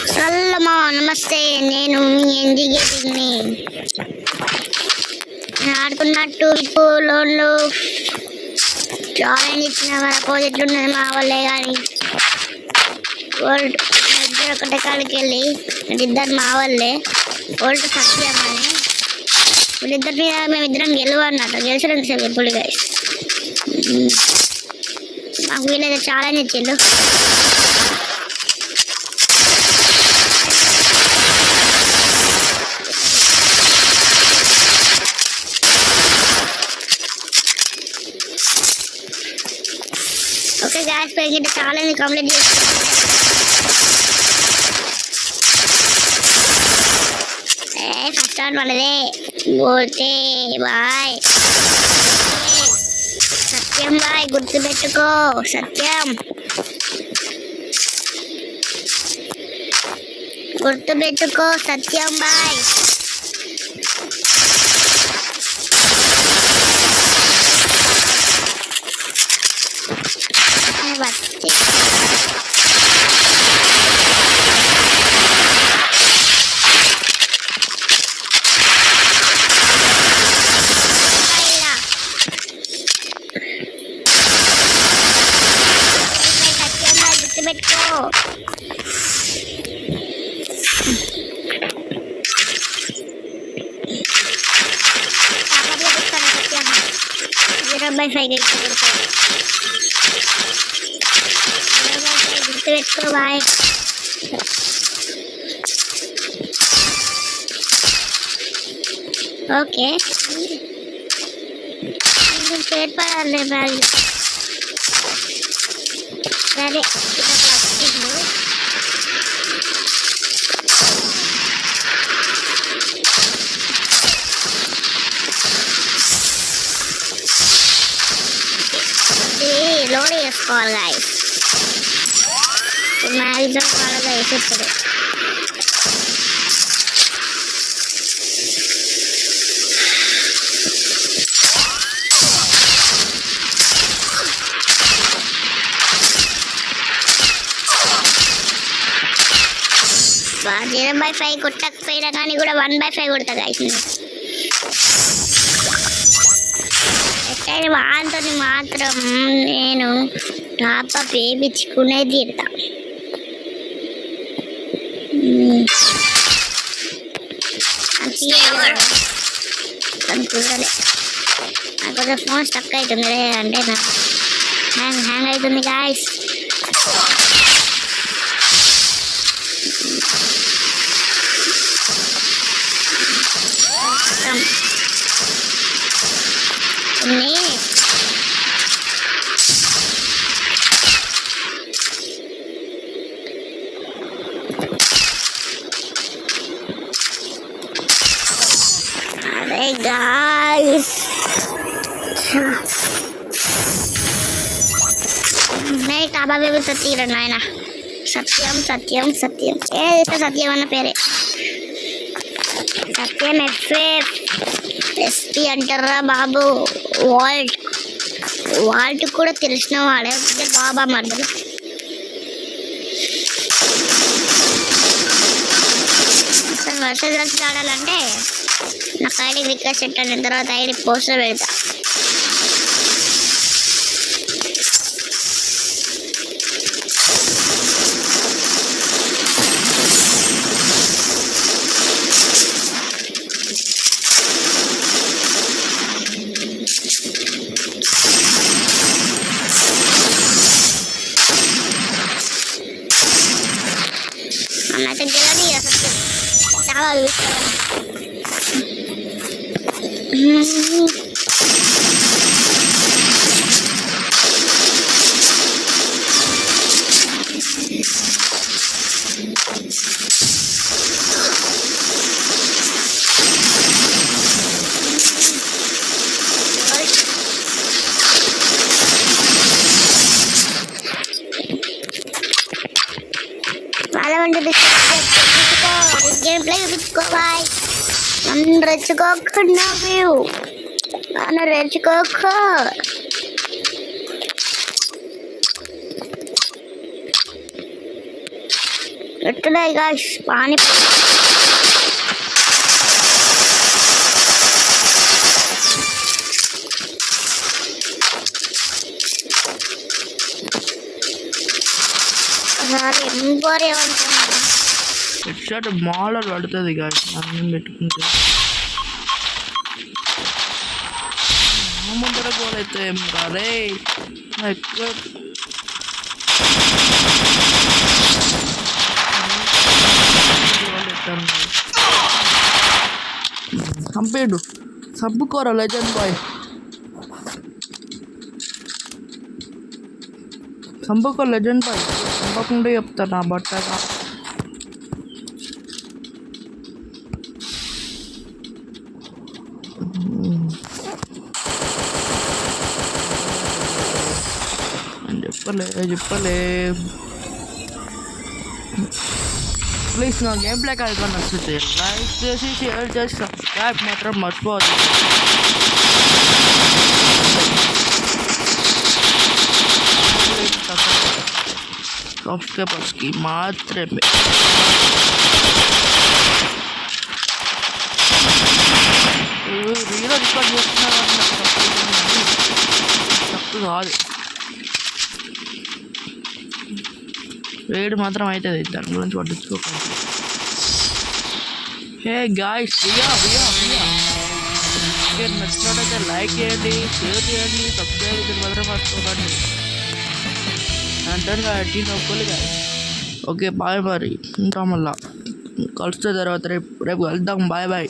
సల్లమా నమస్తే, నేను మీ ఎన్జిగేటింగ్ని. నేను ఆడుకున్నట్టు ఇప్పుడు లోన్లు ఛాలెంజ్ ఇచ్చిన మన ప్రాజెక్టులు ఉన్నది మా వాళ్ళే. కానీ వరల్డ్ ఇద్దరు ఒకటే కాడికి వెళ్ళి ఇద్దరు మా వాళ్ళే వరల్డ్ సత్యం అని వీళ్ళిద్దరి మీద మేమిద్దరం గెలవన్నట్టు గెలిచడం సేపు ఎప్పుడు గైస్. మాకు వీళ్ళైతే ఛాలెంజ్ ఇచ్చిండు. Okay gas packet challenge complete చేస్తాం. ఫస్ట్ ఆన్ వాళ్ళదే పోతే బాయ్. సత్యం బాయ్ గుర్తుపెట్టుకో, సత్యం గుర్తుపెట్టుకో, సత్యం బాయ్. గుర్తుపెట్టుకో, గుర్తుపెట్టుకో బాయ్. ఓకే చేర్పడాలి బ్యాగ్. సరే లోడ్ చేసుకోవాలి గాయస్. మ్యాక్సిమం వాళ్ళగా వేసేస్తుంది. జీరో బై 5 కొట్టకపోయినా కానీ కూడా 1/5 కొడతా గాయస్. ఎక్కడైనా వాంతని మాత్రం నేను టాపప్ వేయించుకునే తీరుతా. అనుకుంటానే నాకు ఫోన్ స్టక్ అవుతుంది అంటే నాకు హ్యాంగ్ అవుతుంది గాయస్. అరే గాయ్స్ టాబా తీరండి ఆయన. సత్యం సత్యం సత్యం ఏదైతే సత్యం అన్న పేరే. సత్యం ఎఫ్ఎఫ్ ఎస్పీ అంటారా బాబు. వాల్ట్ కూడా తెలిసిన వాడే బాబా మర్దలు. అసలు వర్షం కలిసి ఆడాలంటే నాకు ఐడి రిక్వెస్ట్ పెట్టాను, తర్వాత ఐడి పోస్టర్ పెడతా. అన్నైతే గెలది అసలు చాలా గేమ్ ప్లే చూపించుకోవాలి. నన్ను రెచ్చుకోకుండా నన్ను రెచ్చుకోక. ఎట్టున్నాయి గాయ్స్ పానీ ఒకసారి ఎంపోర్ ఏమనుకున్నా హెడ్ షాట్ మాలర్ పడుతుంది గాయస్ అన్నీ పెట్టుకుంటే ముందర గోల్ అయితే ఏం రాలే ఎక్కువ చంపేడు చంపుకోరా లెజెండ్ బాయ్ చంపుకో లెజెండ్ బాయ్ చంపకుండా చెప్తా నా బట్టగా చెప్పలే ప్లీజ్ నా గేమ్ ప్లే కనుక నచ్చితే లైక్ చేసి షేర్ చేసి సబ్స్క్రైబ్ మాత్రం మర్చిపోవద్దు సబ్స్క్రైబర్స్కి మాత్రమే రీలో రికార్డ్ చేస్తున్నారు తప్పు కాదు వేడి మాత్రం అవుతుంది దాని గురించి పట్టించుకోకండి హే గాయ్స్ మీరు నచ్చినట్టయితే లైక్ చేయండి షేర్ చేయండి సబ్స్క్రైబ్ చేయండి మాత్రం మర్చిపోకండి అంటాను కాబట్టి నొప్పులు గాయస్ ఓకే బాయ్ మరి ఉంటాం మళ్ళా కలుస్తే తర్వాత రేపు కలుద్దాం బాయ్